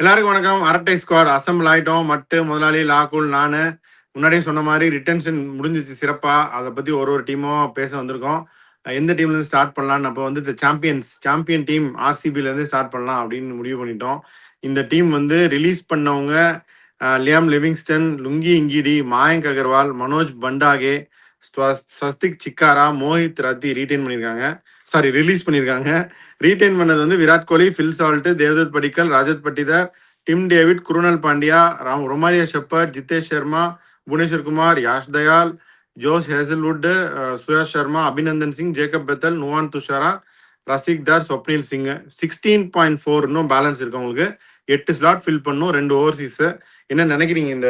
எல்லாருக்கும் வணக்கம். அரட்டை ஸ்குவாட் அசம்பிள் ஆயிட்டோம். மட்டு முதலாளி லாகுல் நானு முன்னாடியே சொன்ன மாதிரி ரிட்டன்ஷன் முடிஞ்சிச்சு சிறப்பா. அதை பத்தி ஒரு டீமும் பேச வந்திருக்கோம். எந்த டீம்ல இருந்து ஸ்டார்ட் பண்ணலாம்னு அப்போ வந்து சாம்பியன் டீம் ஆர்சிபில இருந்து ஸ்டார்ட் பண்ணலாம் அப்படின்னு முடிவு பண்ணிட்டோம். இந்த டீம் வந்து ரிலீஸ் பண்ணவங்க Liam Livingstone, Lungi Ngidi, Mayank Agarwal, Manoj Bhandage, Swastik Chikara, Mohit Rathee release பண்ணியிருக்காங்க. ரீடைன் பண்ணது வந்து Virat Kohli, Phil Salt, Devdutt Padikkal, Rajat Patidar, Tim David, Krunal Pandya, Romario Shepherd, Jitesh Sharma, Bhuvneshwar Kumar, Yash Dayal, Josh Hazlewood, Suyash Sharma, Abhinandan Singh, Jacob Bethell, Nuwan Thushara, Rasikh Dar, Swapnil Singh. 16.4 இன்னும் பேலன்ஸ் இருக்கு உங்களுக்கு. 8 ஸ்லாட் ஃபில் பண்ணும், 2 ஓவர்சீஸ். என்ன நினைக்கிறீங்க இந்த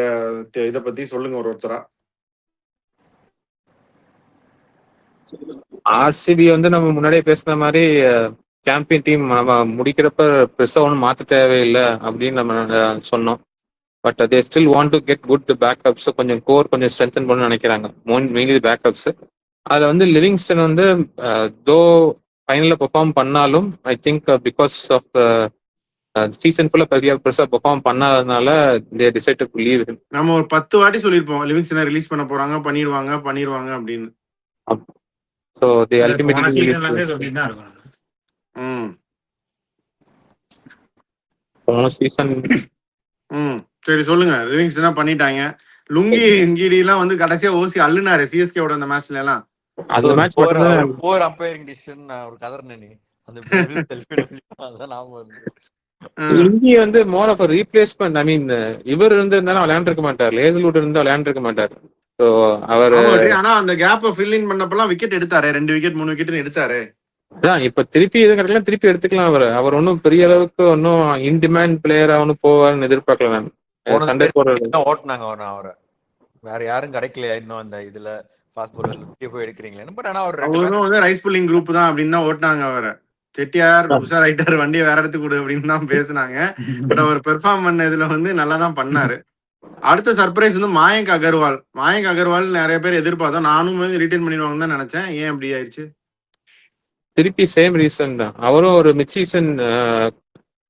இதை பத்தி சொல்லுங்க ஒருத்தரா. ஆர்சிபி வந்து நம்ம முன்னாடியே பேசுன மாதிரி சாம்பியன் டீம் நம்ம முடிக்கிறப்ப பெருசா ஒன்றும் மாற்ற தேவையில்லை அப்படின்னு நம்ம சொன்னோம். But they still want to get good backups, கொஞ்சம் கோர் கொஞ்சம் ஸ்ட்ரென்தன் பண்ண நினைக்கிறாங்க. Mainly backups. அதில் வந்து லிவிங்ஸ்டன் வந்து தோ ஃபைனலில் பெர்ஃபார்ம் பண்ணாலும் I think because of season ஃபுல்லாக பெருசாக பெர்ஃபார்ம் பண்ணாததுனால தே டிசைட் டு லீவ். நம்ம ஒரு 10 வாட்டி சொல்லியிருப்போம் லிவிங்ஸ்டனை ரிலீஸ் பண்ண போறாங்க, பண்ணிடுவாங்க அப்படின்னு. ஸோ தே அல்டிமேட்லி சொல்லிட்டு தான் இருக்கும். போன சீசன் சரி சொல்லுங்க. லிவிங்ஸ்டனா பண்ணிட்டாங்க. லுங்கி இங்கிடி எல்லாம் வந்து கடைசியா ஓசி அள்ளுனாரு சிஎஸ்கேவோட அந்த மேட்ச்ல எல்லாம். அந்த மேட்ச் போர் அம்பையரிங் டிசிஷன் ஒரு கதர்னனி அந்த லுங்கி வந்து மோர் ஆஃப் ரீப்ளேஸ்மெண்ட். ஐ மீன் இவர் இருந்தாலும் விளையாண்டுருக்க மாட்டார், லேசல்வுட் இருந்தா விளையாண்டுருக்க மாட்டார். ஸோ அவர் ஆனா அந்த கேப்பை ஃபில் இன் பண்ணப்பெல்லாம் விக்கெட் எடுத்தாரு, 2 விக்கெட் 3 விக்கெட் எடுத்தாரு. அதான் இப்ப திருப்பி இது கிடைக்கலாம், திருப்பி எடுத்துக்கலாம். அவர் ஒன்றும் பெரிய அளவுக்கு ஒன்றும் இன்டிமேண்ட் பிளேயரா ஒன்றும் போவார்னு எதிர்பார்க்கல. நான் சண்டை போடுறது ஓட்டினாங்க அவரை, வேற யாரும் கிடைக்கல இன்னும் அந்த இதுல ஃபாஸ்ட் பாலர் போய் எடுக்கிறீங்களேன்னு. பட் ஆனா அவரும் வந்து ரைஸ் புல்லிங் குரூப் தான் அப்படின்னு தான் ஓட்டினாங்க அவரை. செட்டியார் உஷார் ஆயிட்டார், வண்டியை வேற இடத்துக்கு கொடு அப்படின்னு தான் பேசினாங்க. பட் அவர் பெர்ஃபார்ம் பண்ண இதுல வந்து நல்லா தான் பண்ணாரு. அடுத்த சர்ப்ரைஸ் வந்து மாயங்க் அகர்வால் நிறைய பேர் எதிர்பார்த்தோம். நானும் வந்து ரிட்டைன் பண்ணிடுவாங்க தான் நினைச்சேன். ஏன் அப்படி ஆயிடுச்சு? திருப்பி சேம் ரீசன் தான். அவரும் ஒரு மிட் சீசன்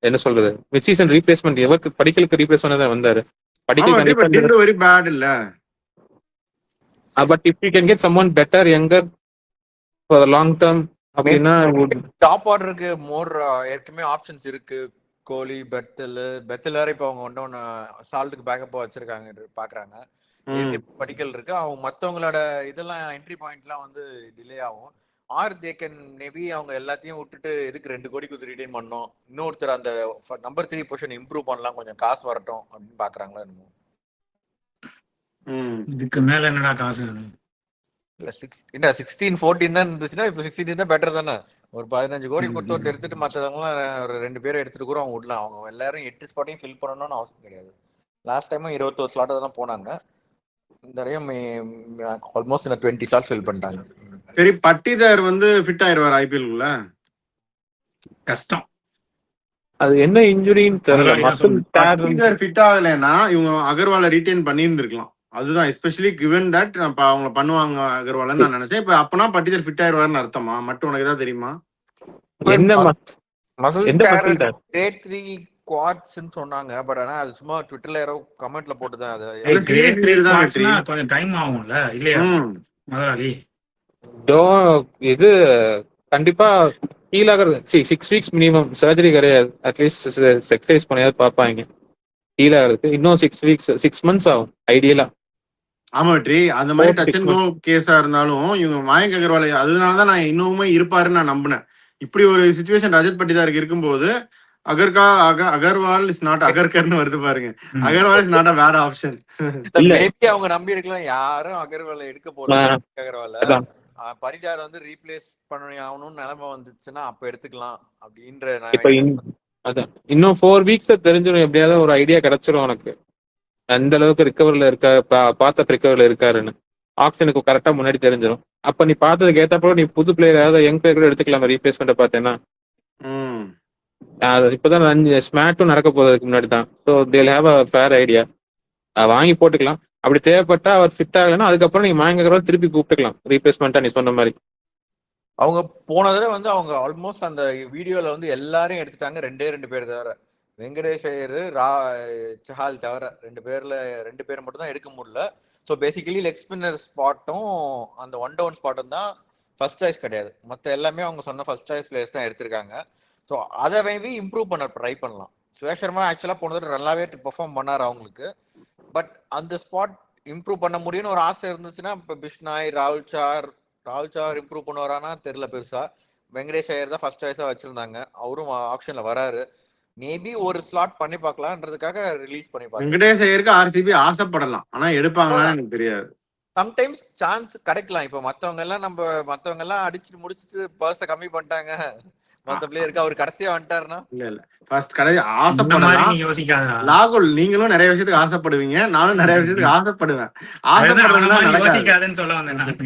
என்ன சொல்றது, மிட் சீசன் ரீப்ளேஸ்மெண்ட். எவருக்கு படிக்கலுக்கு ரீப்ளேஸ்மெண்ட் தான் வந்தாரு. படிக்கல் வெரி பேட் இல்ல. But if you can get someone better younger for long term அப்படின்னா டாப் ஆர்டருக்கு மோர் ஏற்கனவே ஆப்ஷன்ஸ் இருக்கு. கோலி, பெத்தல் வேற இப்ப அவங்க ஒன்னு சால்ட்டுக்கு பேக்கப்பா வச்சிருக்காங்க பாக்குறாங்க. படிக்கல் இருக்கு. அவங்க மத்தவங்களோட இதெல்லாம் என்ட்ரி பாயிண்ட்லாம் வந்து டிலே ஆகும். ஆர் தே கேன் மேபி அவங்க எல்லாத்தையும் விட்டுட்டு எதுக்கு 2 கோடி கொடுத்து ரிட்டைன் பண்ணோம், இன்னொருத்தர் அந்த நம்பர் 3 பொசிஷன் இம்ப்ரூவ் பண்ணலாம், கொஞ்சம் காசு வரட்டும் அப்படின்னு பாக்குறாங்களா என்னமோ. இதுக்கு மேல என்னடா காசு? இல்ல 16-14 தான் இருந்துச்சுன்னா இப்ப 16 தான் பெட்டர் தானே. ஒரு 15 கோடி கொடுத்து எடுத்துட்டு மற்றவங்களாம் ஒரு 2 பேரை எடுத்துட்டு கூட அவங்க விடலாம். அவங்க எல்லாரும் 8 ஸ்பாட்டையும் ஃபில் பண்ணணும்னு அவசியம் கிடையாது. லாஸ்ட் டைமும் 21 ஸ்லாட் தான் போனாங்க. இந்த தடவையும் ஆல்மோஸ்ட் 20 ஸ்லாட் ஃபில் பண்ணிட்டாங்க. சரி, பட்டிதார் வந்து ஃபிட் ஆயிருவார் ஐபிஎல்குள்ள? கஷ்டம். அது என்ன இன்ஜுரின்னு தெரியல. ஃபிட் ஆகலைன்னா இவங்க அகர்வாலை ரீடைன் பண்ணியிருந்திருக்கலாம். அதுதான் எஸ்பெஷலி கிவன் தட் அவங்க பண்ணுவாங்க அகர்வால்னு நான் நினைச்சேன். இப்ப அப்பனா பட்டிதார் ஃபிட் ஆயிருவாருன்னு அர்த்தமா? மட்டும் உனக்கு ஏதாவது தெரியுமா? கிரேட் 3 குவாட்ஸ்னு சொன்னாங்க. பட் ஆனா அது சும்மா ட்விட்டர்ல யாரோ கமெண்ட்ல போட்டுதான். அது கொஞ்சம் டைம் ஆகும்ல இல்லையா முதலாளி? இது கண்டிப்பா ஹீல் ஆகிறது 6 வீக்ஸ் மினிமம். சர்ஜரி கிடையாது, அட்லீஸ்ட் எக்ஸசைஸ் பண்ணியாவது பார்ப்பாங்க. ஹீல் ஆகிறதுக்கு இன்னும் 6 மந்த்ஸ் ஆகும் ஐடியலா. ஆமா வெற்றி, அந்த மாதிரி டச் அண்ட் கோ கேஸா இருந்தாலும் இவங்க மாயங்க் அகர்வால் அதனாலதான் நான் இன்னுமே இருப்பாருன்னு நான் நம்பினேன். இப்படி ஒரு சிச்சுவேஷன் ரஜத் பட்டிதாருக்கு இருக்கும்போது அகர்வால் இஸ் நாட் அகர்கர்னு வருது பாருங்க. Agarwal is not a bad option. Maybe அவங்க நம்பி இருக்கலாம், யாரும் அகர்வால் எடுக்க போறாங்க. அகர்வால பரிடார் வந்து ரீப்ளேஸ் பண்ணி ஆகணும்னு நிலைமை வந்துச்சுன்னா அப்ப எடுத்துக்கலாம் அப்படின்ற. அதான் இன்னும் 4 வீக்ஸ் தெரிஞ்சிடும், எப்படியாவது ஒரு ஐடியா கிடைச்சிரும் உனக்கு அந்த அளவுக்கு ரிகவரில் இருக்கா, பார்த்த ரிகவரில் இருக்காருன்னு. ஆப்ஷனுக்கு கரெக்டா முன்னாடி தெரிஞ்சிடும். அப்ப நீ பார்த்ததுக்கு ஏற்றப்போ நீ புது பிளேயர் ஏதாவது யங் பிளேயர் கூட எடுத்துக்கலாம். ரீப்ளேஸ்மெண்ட் பார்த்தேன்னா இப்பதான் ஸ்மாட்டும் நடக்க போறதுக்கு முன்னாடி தான். ஸோ தேல் ஹேவ் அ ஃபேர் ஐடியா. வாங்கி போட்டுக்கலாம். அப்படி தேவைப்பட்டா அவர் ஃபிட் ஆகலைன்னா அதுக்கப்புறம் நீங்க மாயங்க் அகர்வால் திருப்பி கூப்பிட்டுக்கலாம் ரீப்ளேஸ்மெண்ட்டா நீ சொன்ன மாதிரி. அவங்க போன தடவை வந்து அவங்க ஆல்மோஸ்ட் அந்த வீடியோல வந்து எல்லாரையும் எடுத்துட்டாங்க. 2 பேர் தவிர வெங்கடேஷ் ஐயர், சஹால் தவிர 2 பேர் மட்டும் தான் எடுக்க முடியல. ஸோ பேசிக்கலி லெக் ஸ்பின்னர் ஸ்பாட்டும் அந்த ஒன் டவுன் ஸ்பாட்டும் தான் ஃபர்ஸ்ட் சாய்ஸ் கிடையாது. மற்ற எல்லாமே அவங்க சொன்ன ஃபர்ஸ்ட் சாய்ஸ் பிளேயர்ஸ் தான் எடுத்திருக்காங்க. ஸோ அதை மேபி இம்ப்ரூவ் பண்ண ட்ரை பண்ணலாம். சுரேஷ் சர்மா ஆக்சுவலாக போனது நல்லாவே பெர்ஃபார்ம் பண்ணார் அவங்களுக்கு. பட் அந்த ஸ்பாட் இம்ப்ரூவ் பண்ண முடியும்னு ஒரு ஆசை இருந்துச்சுன்னா இப்போ பிஷ்னாய், ராகுல் சார் இம்ப்ரூவ் பண்ணுவாரானா தெரியல பெருசா. வெங்கடேஷ் ஐயர் தான் ஃபர்ஸ்ட் சாய்ஸா வச்சிருந்தாங்க. அவரும் ஆப்ஷன்ல வராரு. மேபி ஒரு ஸ்லாட் பண்ணி பார்க்கலான்றதுக்காக ரிலீஸ் பண்ணி பார்க்கலாம். வெங்கடேஷ் ஐயருக்கு ஆர்சிபி ஆசைப்படலாம், ஆனா எடுப்பாங்களான்னு எனக்கு தெரியாது. சம்டைம்ஸ் சான்ஸ் கிடைக்கலாம். இப்ப மத்தவங்க எல்லாம் அடிச்சுட்டு முடிச்சுட்டு பர்ஸ கம்மி பண்ணிட்டாங்க, மத்த பிளேயருக்கு அவர் கடைசியா வந்துட்டாருன்னா இல்ல ஃபர்ஸ்ட் கடைசி ஆசைப்படலாம். யோசிக்காதடா. லாகுல் நீங்களும் நிறைய விஷயத்துக்கு ஆசைப்படுவீங்க, நானும் நிறைய விஷயத்துக்கு ஆசைப்படுவேன். ஆசைப்படுறதுலாம் நடக்காது. யோசிக்காதுன்னு சொல்ல வந்தேன் நான்.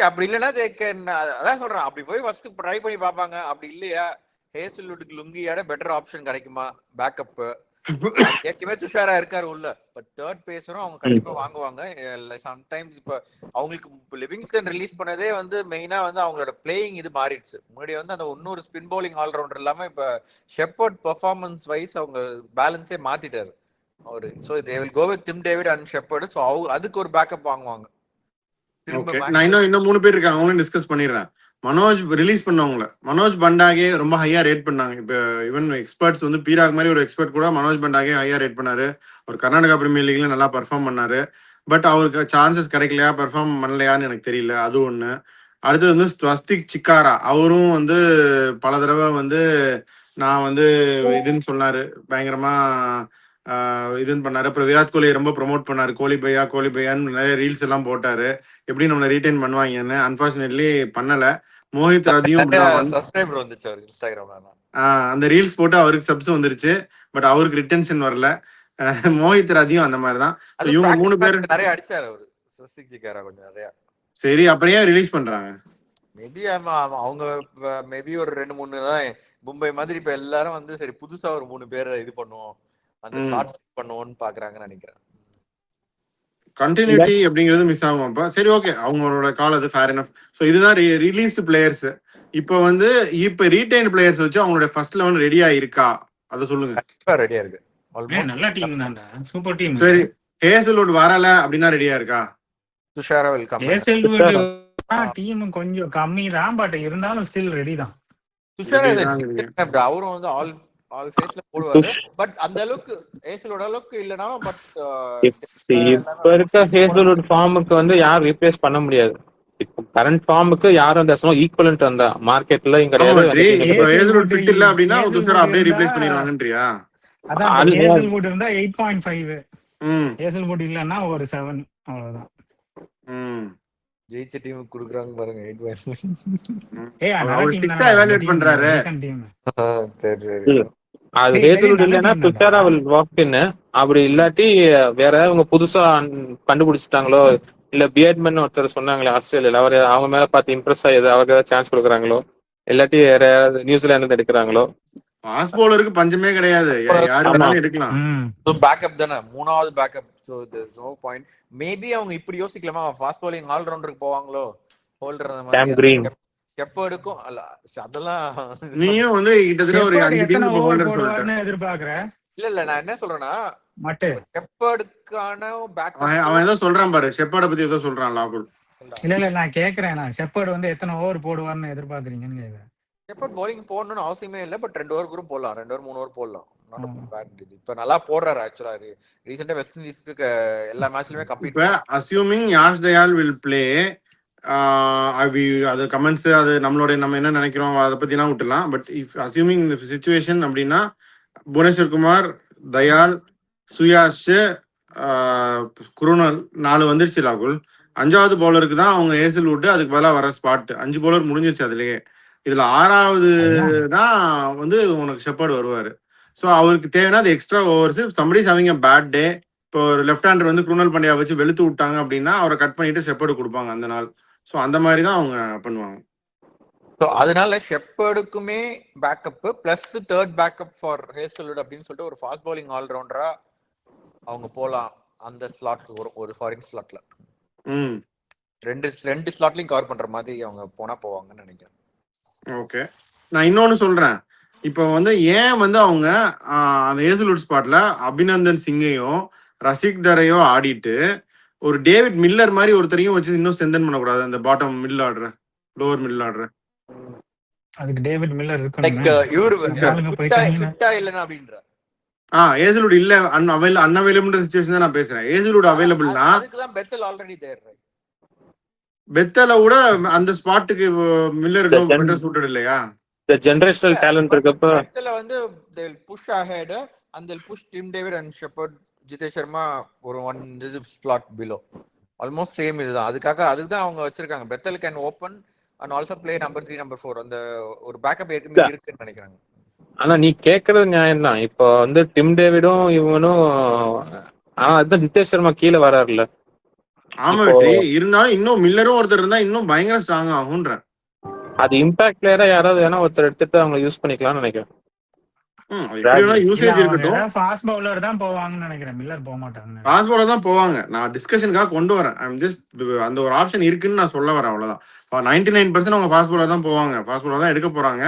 அப்படி இல்லைன்னா அதான் சொல்றேன், அப்படி போய் ஃபர்ஸ்ட் ட்ரை பண்ணி பார்ப்பாங்க. அப்படி இல்லையா ஹேசல்வுட்டுக்கு லுங்கியோட பெட்டர் ஆப்ஷன் கிடைக்குமா பேக்கப்? ஏற்கனவே துஷாரா இருக்காரு உள்ள. பட் தேர்ட் பேசரும் அவங்க கண்டிப்பா வாங்குவாங்க. சம்டைம்ஸ் இப்ப அவங்களுக்கு லிவிங்ஸ்டன் ரிலீஸ் பண்ணதே வந்து மெயினா வந்து அவங்களோட பிளேயிங் இது மாறிடுச்சு. முன்னாடி வந்து அந்த இன்னொரு ஸ்பின் பவுலிங் ஆல்ரவுண்டர் இல்லாம இப்ப ஷெப்பர்ட் பெர்ஃபார்மன்ஸ் வைஸ் அவங்க பேலன்ஸே மாத்திட்டாரு அவரு. So they will go with Tim David and Shepherd. So அதுக்கு ஒரு பேக்கப் வாங்குவாங்க. நான் இன்னும் 3 பேர் இருக்காங்க, அவங்களும் டிஸ்கஸ் பண்ணிடுறேன். மனோஜ் ரிலீஸ் பண்ணவங்கள மனோஜ் பண்டாகே ரொம்ப ஹையா ரேட் பண்ணாங்க. இப்போ ஈவன் எக்ஸ்பர்ட்ஸ் வந்து பீராக் மாதிரி ஒரு எக்ஸ்பர்ட் கூட மனோஜ் பண்டாகே ஹையா ரேட் பண்ணாரு. அவர் கர்நாடகா பிரீமியர் லீக்ல நல்லா பர்ஃபார்ம் பண்ணாரு. பட் அவருக்கு சான்சஸ் கிடைக்கலையா, பர்ஃபார்ம் பண்ணலையான்னு எனக்கு தெரியல. அது ஒண்ணு. அடுத்தது வந்து ஸ்வஸ்திக் சிக்காரா, அவரும் வந்து பல தடவை வந்து நான் வந்து இதுன்னு சொன்னாரு, பயங்கரமா இதுன்னு பண்ணாரு. அப்புறம் விராட் கோலி ரொம்ப ப்ரொமோட் பண்ணாரு, கோலி பையான்னு நிறைய ரீல்ஸ் எல்லாம் போட்டாரு, எப்படி நம்மளை ரீட்டைன் பண்ணுவாங்கன்னு. அன்பார்ச்சுனேட்லி பண்ணல. மோஹித் ராதியும் சப்ஸ்கிரைபர் வந்துச்சு அவருக்கு இன்ஸ்டாகிராம்ல. அந்த ரீல்ஸ் போட்டு அவருக்கு சப்ஸ் வந்துருச்சு, பட் அவருக்கு ரிட்டென்ஷன் வரல. மோஹித் ராதியும் அந்த மாதிரிதான். இவங்க 3 பேர் நிறைய அடிச்சாரு அவரு. ஸ்வஸ்திக் சிக்காரா கொஞ்சம் நிறைய. சரி, அப்படியே ரிலீஸ் பண்றாங்க. மேபி அவங்க மேபி ஒரு 2-3 தான் மும்பை மாதிரி. இப்ப எல்லாரும் வந்து சரி புதுசா ஒரு 3 பேரை இது பண்ணுவோம், அந்த ஷார்ட் பண்ணுவோம்னு பாக்குறாங்கன்னு நினைக்கிறேன். கண்டினியூட்டி அப்படிங்கிறது மிஸ் ஆகும். அப்ப சரி, ஓகே, அவங்களோட கால் அது ஃபேர் எனஃப். ஸோ இதுதான் ரிலீஸ்டு பிளேயர்ஸ். இப்போ வந்து ரீடைன் பிளேயர்ஸ் வச்சு அவங்களோட ஃபர்ஸ்ட் 11 ரெடியா இருக்கா, அதை சொல்லுங்க. ரெடியா இருக்கு. நல்ல டீம் தான்டா, சூப்பர் டீம். சரி, ஹேசல்வுட் வரல அப்படின்னா ரெடியா இருக்கா? துஷாரா வெல்கம். ஹேசல்வுட் டீம் கொஞ்சம் கம்மி தான், பட் இருந்தாலும் ஸ்டில் ரெடி தான். துஷாரா அவரும் வந்து ஆல் ஃபேஸ்ல போடுவாரு. பட் அந்த அளவுக்கு ஹேசல்வுட் அளவுக்கு இல்லனாலும் பட் இப்ப இருக்க ஹேசல்வுட் ஃபார்முக்கு வந்து யாரும் ரீப்ளேஸ் பண்ண முடியாது. இப்போ கரண்ட் ஃபார்முக்கு யாரும் அந்த ஈக்குவலன்ட் அந்த மார்க்கெட்ல இங்க ஹேசல்வுட் ஃபிட் இல்ல அப்படின்னா துஷாரா அப்படியே ரீப்ளேஸ் பண்ணிடுவாங்கன்றியா? அதான் ஹேசல்வுட் இருந்தா 8.5, ஹேசல்வுட் இல்லன்னா ஒரு 7, அவ்வளவுதான். ஜெயிச்ச டீம் குடுக்குறாங்க பாருங்க 8. எவாலுவேட் பண்றாரு. சரி சரி. அது ஹேசல்வுட் இல்லன்னா துஷாரா வில் வாக் இன். அப்படி இல்லாட்டி வேற அவங்க புதுசா கண்டுபிடிச்சிட்டாங்களோ, இல்ல பியர்ட்மேன் ஒருத்தர் சொன்னாங்களே ஆஸ்திரேலியால, அவர் அவங்க மேல பார்த்து இம்ப்ரெஸ் ஆகுது, அவருக்கு ஏதாவது சான்ஸ் கொடுக்குறாங்களோ, இல்லாட்டி வேற யாராவது நியூசிலாந்து இருந்து எடுக்கிறாங்களோ. ஃபாஸ்ட் பவுலருக்கு பஞ்சமே கிடையாது, யாருனாலும் எடுக்கலாம். சோ பேக்கப் தானே, மூணாவது backup. So there is no point. Maybe அவங்க இப்படி யோசிக்கலாமா, ஃபாஸ்ட் பவுலிங் ஆல் ரவுண்டருக்கு போவாங்களோ, ஹோல்டர் அந்த மாதிரி. கெப்பர்டுக்கும் அல்ல அதெல்லாம் நீயும் வந்து கிட்டத்தட்ட ஒரு 5 டீம் ஹோல்டர் சொல்றேன்னு எதிர்பார்க்கற. இல்ல நான் என்ன சொல்றேன்னா கெப்பர்டுக்கான பேக்கப் அவன் ஏதோ சொல்றான் பாரு, ஷெப்பர்ட பத்தி ஏதோ சொல்றான் லாகுல். இல்ல நான் கேக்குறேன், நான் ஷெப்பர்ட் வந்து எத்தனை ஓவர் போடுவார்னு எதிர்பார்க்கறீங்கன்னு கேக்குறேன். ஷெப்பர்ட் bowling போடணும்னு அவசியமே இல்ல, பட் 2 ஓவர் கூட போடலாம், 2 ஓவர் 3 ஓவர் போடலாம். இப்ப நல்லா போடுறாரு ஆக்சுவலா. ரீசெண்டா வெஸ்ட் இண்டீஸ்க்கு எல்லா மேட்ச்லயுமே கம்ப்ளீட். இப்ப assuming Yash Dayal will play, அது கமெண்ட்ஸ், அது நம்ம என்ன நினைக்கிறோம் அதை பத்தி எல்லாம் விட்டுலாம். பட் இஃப் அஸ்யூமிங் இந்த சிச்சுவேஷன் அப்படின்னா புவனேஸ்வர் குமார், தயால், சுயாஷ், குருணல் 4 வந்துருச்சு லாகுல். 5வது பவுலருக்கு தான் அவங்க ஹேசல்வுட் அதுக்கு பதிலாக வர ஸ்பாட். 5 பவுலர் முடிஞ்சிருச்சு அதுலயே. இதுல 6வது தான் வந்து உனக்கு ஷெப்பர்ட் வருவாரு. ஸோ அவருக்கு தேவைன்னா அது எக்ஸ்ட்ரா ஓவர்ஸ். சம்படிஸ் அவங்க பேட் டே, இப்போ ஒரு லெஃப்ட் ஹேண்டர் வந்து குருணல் பாண்டியா வச்சு வெளுத்து விட்டாங்க அப்படின்னா அவரை கட் பண்ணிட்டு ஷெப்பர்டு கொடுப்பாங்க அந்த நாள். ஸோ அந்த மாதிரி தான் அவங்க பண்ணுவாங்க. ஸோ அதனால ஷெப்பர்டுக்குமே backup plus 3rd backup for Hazlewood அப்படின்னு சொல்லிட்டு ஒரு ஃபாஸ்ட் பவுலிங் ஆல்ரவுண்டரா அவங்க போலாம் அந்த ஸ்லாட்ல, ஒரு ஃபாரின் ஸ்லாட்ல. ரெண்டு ஸ்லாட்லயும் கவர் பண்ற மாதிரி அவங்க போனா போவாங்கன்னு நினைக்கிறேன். ஓகே, நான் இன்னொன்னு சொல்றேன். இப்போ வந்து ஏன் வந்து அவங்க அந்த ஏசலூட் ஸ்பாட்ல அபிநந்தன் சிங்கையும் ரசிக் தரையோ ஆடிட்டு ஒரு டேவிட் மில்லர் மாதிரி ஒருத்தரையும் வச்சு இன்னும் ஸ்ட்ரென்தன் பண்ணக்கூடாது அந்த bottom middle order, lower middle order. அதுக்கு டேவிட் மில்லர் லைக் இருக்கணுமே. இவரு நம்ம ஆளுங்க போயிட்டாங்கன்னா ஃபிட்டா இல்லைன்னா அப்படின்ற ஏசலூட் இல்ல அன்அவைலபிள் சிச்சுவேஷன் தான் நான் பேசுறேன். ஏசலூட் அவைலபிள்னா அதுக்கு தான் பெத்தல் ஆல்ரெடி தேர். பெத்தல கூட அந்த ஸ்பாட்டுக்கு மில்லர் இன்னும் பெட்டர் சூட்டட் இல்லையா? இந்த ஜெனரேஷனல் டேலண்ட் இருக்கப்ப பெத்தல வந்து they will push ahead and they'll push Tim David and Shepherd, Jitesh Sharma ஒரு one slot below. Almost same இதுதான். அதுக்கு தான் அவங்க வச்சிருக்காங்க. Bethel can open and also play number 3 number 4. அந்த ஒரு பேக்கப் ஏற்கனவே இருக்குன்னு நினைக்கிறாங்க. ஆனா நீ கேக்குறது நியாயம் தான். இப்போ வந்து டிம் டேவிடும் இவனும் அதுதான் ஜிதேஷ் சர்மா கீழே வராருல்ல. ஆமா வெற்றி இருந்தாலும் இன்னும் மில்லரும் ஒருத்தர் இருந்தா இன்னும் பயங்கர ஸ்ட்ராங் ஆகும்ன்ற. அது இம்பாக்ட் பிளேயரா யாராவது வேணா ஒருத்தர் எடுத்துட்டு அவங்க யூஸ் பண்ணிக்கலாம்னு நினைக்கிறேன். யூசேஜ் இருக்கட்டும். ஃபாஸ்ட் பவுலர் தான் போவாங்கன்னு நினைக்கிறேன். மில்லர் போக மாட்டாங்க. ஃபாஸ்ட் பவுலர் தான் போவாங்க. நான் டிஸ்கஷனுக்காக கொண்டு வரேன். ஐம் ஜஸ்ட் அந்த ஒரு ஆப்ஷன் இருக்குன்னு நான் சொல்ல வரேன், அவ்வளவுதான். 99% அவங்க ஃபாஸ்ட் பவுலர் தான் போவாங்க, ஃபாஸ்ட் பவுலர் தான் எடுக்க போறாங்க.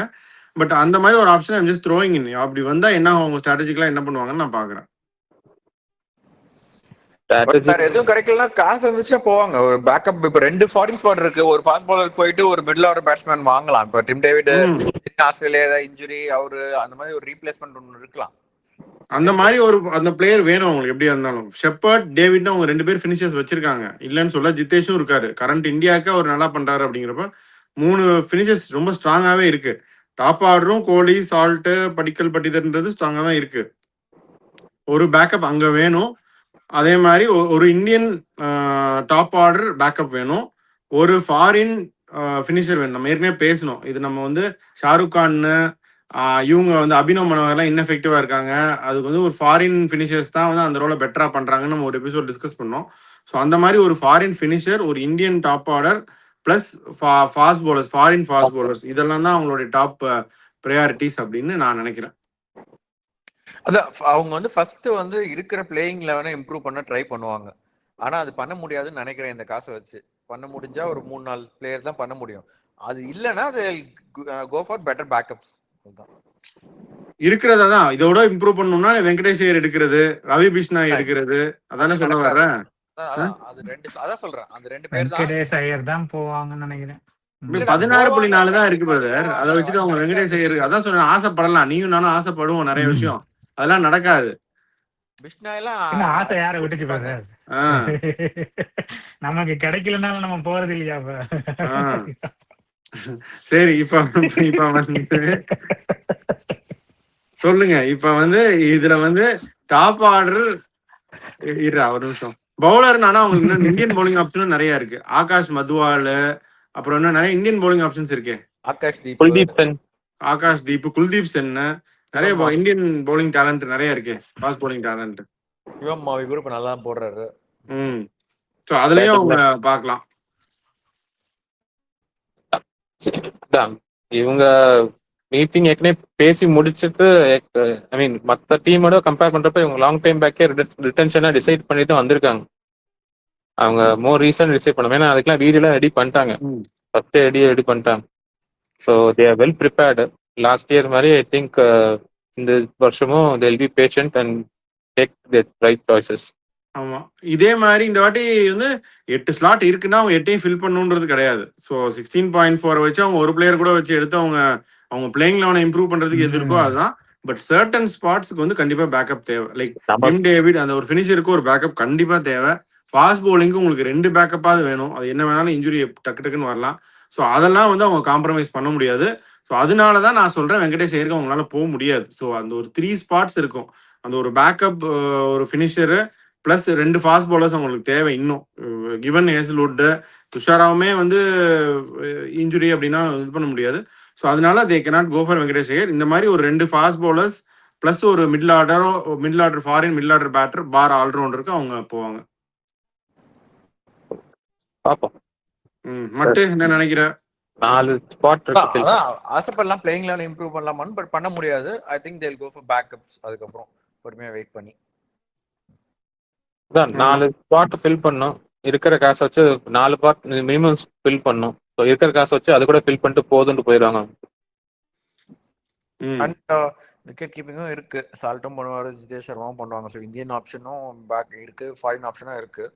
பட் அந்த மாதிரி ஒரு ஆப்ஷன் ஐம் ஜஸ்ட் த்ரோயிங் இன். அப்படி வந்தா என்ன அவங்க ஸ்ட்ராட்டஜிக்கலா என்ன பண்ணுவாங்கன்னு நான் பாக்குறேன். வேற எதுவும் கிடைக்கலன்னா காசு இருந்துச்சுன்னா போவாங்க. ஒரு பேக்கப் இப்ப 2 ஃபாரின் ஸ்பாட் இருக்கு. ஒரு ஃபாஸ்ட் பவுலர் போயிட்டு ஒரு மிடில் ஆர்டர் பேட்ஸ்மேன் வாங்கலாம். இப்ப டிம் டேவிட் ஆஸ்திரேலியா ஏதாவது இன்ஜுரி அவரு அந்த மாதிரி ஒரு ரீப்ளேஸ்மெண்ட் ஒன்று இருக்கலாம். அந்த மாதிரி ஒரு அந்த பிளேயர் வேணும் அவங்களுக்கு. எப்படியா இருந்தாலும் ஷெப்பர்ட் டேவிட் அவங்க 2 பேர் ஃபினிஷர்ஸ் வச்சிருக்காங்க, இல்லன்னு சொல்ல. ஜிதேஷும் இருக்காரு. கரண்ட் இந்தியாவுக்கு அவர் நல்லா பண்றாரு. அப்படிங்கிறப்ப 3 ஃபினிஷர்ஸ் ரொம்ப ஸ்ட்ராங்காவே இருக்கு. டாப் ஆர்டரும் கோலி, சால்ட், படிக்கல், பட்டிதர்ன்றது ஸ்ட்ராங்கா தான் இருக்கு. ஒரு பேக்கப் அங்க வேணும். அதே மாதிரி ஒரு இந்தியன் டாப் ஆர்டர் பேக்கப் வேணும். ஒரு ஃபாரின் ஃபினிஷர் வேணும். நம்ம ஏற்கனவே பேசணும் இது. நம்ம வந்து ஷாருக் கான் இவங்க வந்து அபினவ் மனோகர்லாம் இன்எஃபெக்டிவா இருக்காங்க. அதுக்கு வந்து ஒரு ஃபாரின் ஃபினிஷர்ஸ் தான் வந்து அந்த ரோலை பெட்டரா பண்றாங்கன்னு நம்ம ஒரு எபிசோட் டிஸ்கஸ் பண்ணோம். ஸோ அந்த மாதிரி ஒரு ஃபாரின் ஃபினிஷர், ஒரு Indian top order plus fast bowlers, foreign fast bowlers, இதெல்லாம் தான் அவங்களுடைய டாப் ப்ரையாரிட்டிஸ் அப்படின்னு நான் நினைக்கிறேன். அதான் அவங்க வந்து ஃபர்ஸ்ட் வந்து இருக்கிற பிளேயிங் லெவனை இம்ப்ரூவ் பண்ண ட்ரை பண்ணுவாங்க. ஆனா அது பண்ண முடியாதுன்னு நினைக்கிறேன். இந்த காசை வச்சு பண்ண முடிஞ்சா ஒரு 3-4 பிளேயர்ஸ் தான் பண்ண முடியும். அது இல்லைன்னா அது கோ ஃபார் பெட்டர் பேக்கப்ஸ். இருக்கிறதா தான் இதோட இம்ப்ரூவ் பண்ணணும்னா வெங்கடேஷ் ஐயர் எடுக்கிறது, ரவி பிஷ்ணாய் எடுக்கிறது, அதானே சொல்ல வர்றேன். அது 2 அதான் சொல்றேன். அந்த 2 பேர் தான் வெங்கடேஷ் ஐயர் தான் போவாங்கன்னு நினைக்கிறேன். 16.4 தான் இருக்கு பிரதர். அதை வச்சுட்டு அவங்க வெங்கடேஷ் ஐயர் அதான் சொல்றேன். ஆசைப்படலாம், நீயும் நானும் ஆசைப்படுவோம் நிறைய விஷயம். அதெல்லாம் நடக்காது. ஆசை யார விட்டுச்சு பாரு. நமக்கு கிடைக்கலனாலும் நம்ம போறது இல்லையா? சரி இப்ப வந்து சொல்லுங்க. இப்ப வந்து இதுல வந்து டாப் ஆர்டர் ஒரு நிமிஷம் பவுலர்னா அவங்களுக்கு இந்தியன் பவுலிங் ஆப்ஷனும் நிறைய இருக்கு. ஆகாஷ் மதுவால், அப்புறம் இன்னும் நிறைய இந்தியன் பவுலிங் ஆப்ஷன்ஸ் இருக்கு. ஆகாஷ் தீப், குல்தீப் சென், நிறைய இந்தியன் பவுலிங் டேலண்ட் நிறைய இருக்கு. ஃபாஸ்ட் பவுலிங் டேலண்ட் குரூப் நல்லா போடுறாரு. சோ அதுலயும் அவங்க பார்க்கலாம். இவங்க மீட்டிங் ஏற்கனவே பேசி முடிச்சுட்டு, ஐ மீன் மற்ற டீமோட கம்பேர் பண்றப்ப இவங்க லாங் டைம் பேக்கே ரிட்டன்ஷனா டிசைட் பண்ணி தான் வந்திருக்காங்க. அவங்க மோர் ரீசன் டிசைட் பண்ணுவோம். ஏன்னா அதுக்கெல்லாம் வீடியோலாம் ரெடி பண்ணிட்டாங்க, ஃபர்ஸ்ட் ரெடி பண்ணிட்டாங்க. So they are well prepared. Last year மாதிரி ஐ திங்க் இந்த வருஷமும் they will be patient and take the right choices. ஆமா, இதே மாதிரி இந்த வாட்டி வந்து 8 ஸ்லாட் இருக்குன்னா அவங்க 8ஐயும் ஃபில் பண்ணுன்றது கிடையாது. ஸோ 16.4 வச்சு அவங்க ஒரு பிளேயர் கூட வச்சு எடுத்து அவங்க பிளேயிங் லெவனை இம்ப்ரூவ் பண்றதுக்கு எது இருக்கோ அதுதான். பட் சர்டன் ஸ்பாட்ஸ்க்கு வந்து கண்டிப்பா பேக்கப் தேவை. லைக் டிம் டேவிட் அந்த ஒரு ஃபினிஷருக்கு ஒரு பேக்கப் கண்டிப்பா தேவை. ஃபாஸ்ட் பவுலிங்க்கு உங்களுக்கு 2 பேக்கப்பாவது வேணும். அது என்ன வேணாலும் இன்ஜுரி டக்கு டக்குன்னு வரலாம். ஸோ அதெல்லாம் வந்து அவங்க காம்ப்ரமைஸ் பண்ண முடியாது. ஸோ அதனால தான் நான் சொல்றேன் வெங்கடேஷ் ஐயருக்கு அவங்களால போக முடியாது. ஸோ அந்த ஒரு 3 ஸ்பாட்ஸ் இருக்கும். அந்த ஒரு பேக்கப், ஒரு ஃபினிஷரு பிளஸ் 2 ஃபாஸ்ட் பவுலர்ஸ் அவங்களுக்கு தேவை. இன்னும் கிவன் ஹேசல்வுட், துஷாராவுமே வந்து இன்ஜுரி அப்படின்னா இது பண்ண முடியாது. ஸோ அதனால they cannot go for Venkatesh Iyer. இந்த மாதிரி ஒரு 2 ஃபாஸ்ட் பவுலர்ஸ் பிளஸ் ஒரு middle order foreign middle order batter for ஆல்ரவுண்டருக்கு அவங்க போவாங்க. பாப்போம். மட்டும் என்ன நினைக்கிற? 4 ஸ்பாட் இருக்கு. ஆசைப்படலாம் பிளேயிங் லெவல் இம்ப்ரூவ் பண்ணலாமான்னு, பட் பண்ண முடியாது. I think they will go for backups. அதுக்கப்புறம் பொறுமையா வெயிட் பண்ணி 4 ஸ்பாட் ஃபில் பண்ணோம். இருக்கிற காசை வச்சு 4 ஸ்பாட் மினிமம் ஃபில் பண்ணோம். ஸோ இருக்கிற காசை வச்சு அது கூட ஃபில் பண்ணிட்டு போதுன்னு போயிடுவாங்க. ம். அண்ட் விக்கெட் கீப்பிங்கும் இருக்கு. சால்ட்டும் பண்ணுவாரு, ஜிதேஷ் சர்மாவும் பண்ணுவாங்க. ஸோ இந்தியன் ஆப்ஷனும் பேக் இருக்கு, ஃபாரின் ஆப்ஷனும் இருக்கு.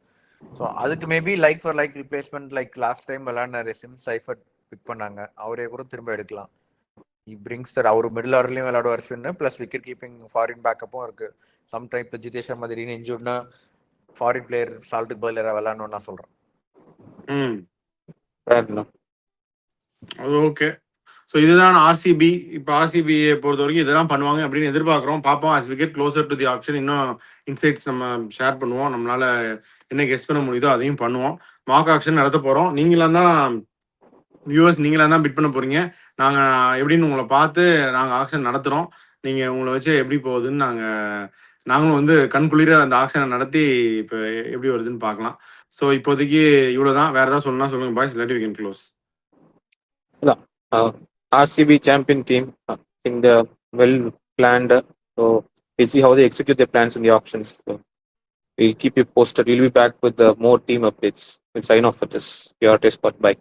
ஸோ அதுக்கு maybe like for like replacement like last time விளையாடின ரெசிம் சைஃபர்ட் பிக் பண்ணாங்க. அவரே கூட திரும்ப எடுக்கலாம். பிரிங்ஸ் தர் அவர் மிடில் ஆர்டர்லயும் விளையாடுவார் spin, plus wicket keeping foreign பேக்கப்பும் இருக்கு. சம் டைம் இப்போ ஜிதேஷ் சர்மா திடீர்னு இன்ஜூர்ட்னா ஃபாரின் பிளேயர் சால்ட்டுக்கு பதில் யாராவது விளையாடணும்னு நான் சொல்றேன். ம். Fair enough. அது ஓகே. ஸோ இதுதான் ஆர்சிபி. இப்போ ஆர்சிபியை பொறுத்த வரைக்கும் இதெல்லாம் பண்ணுவாங்க அப்படின்னு எதிர்பார்க்குறோம். பார்ப்போம். As we get closer to the auction இன்னும் இன்சைட்ஸ் நம்ம ஷேர் பண்ணுவோம். நம்மளால என்ன கெஸ் பண்ண முடியுதோ அதையும் பண்ணுவோம். மார்க் ஆக்ஷன் நடத்த போகிறோம். நீங்களாம் தான் வியூவர்ஸ், நீங்களாக தான் பிட் பண்ண போகிறீங்க. நாங்கள் எப்படின்னு உங்களை பார்த்து நாங்கள் ஆக்ஷன் நடத்துகிறோம். நீங்கள் உங்களை வச்சு எப்படி போகுதுன்னு நாங்களும் வந்து கண்குளிர அந்த ஆக்ஷனை நடத்தி இப்போ எப்படி வருதுன்னு பார்க்கலாம். ஸோ இப்போதைக்கு இவ்வளோ தான். வேறு ஏதாவது சொல்லணும்னா சொல்லுங்கள் பாய்ஸ், இல்லாட்டி we can close. RCB champion team, I think they're well planned. So we'll see how they execute their plans in the auctions. So we'll keep you posted. We'll be back with more team updates. We'll sign off for this. Your Spot. Bye.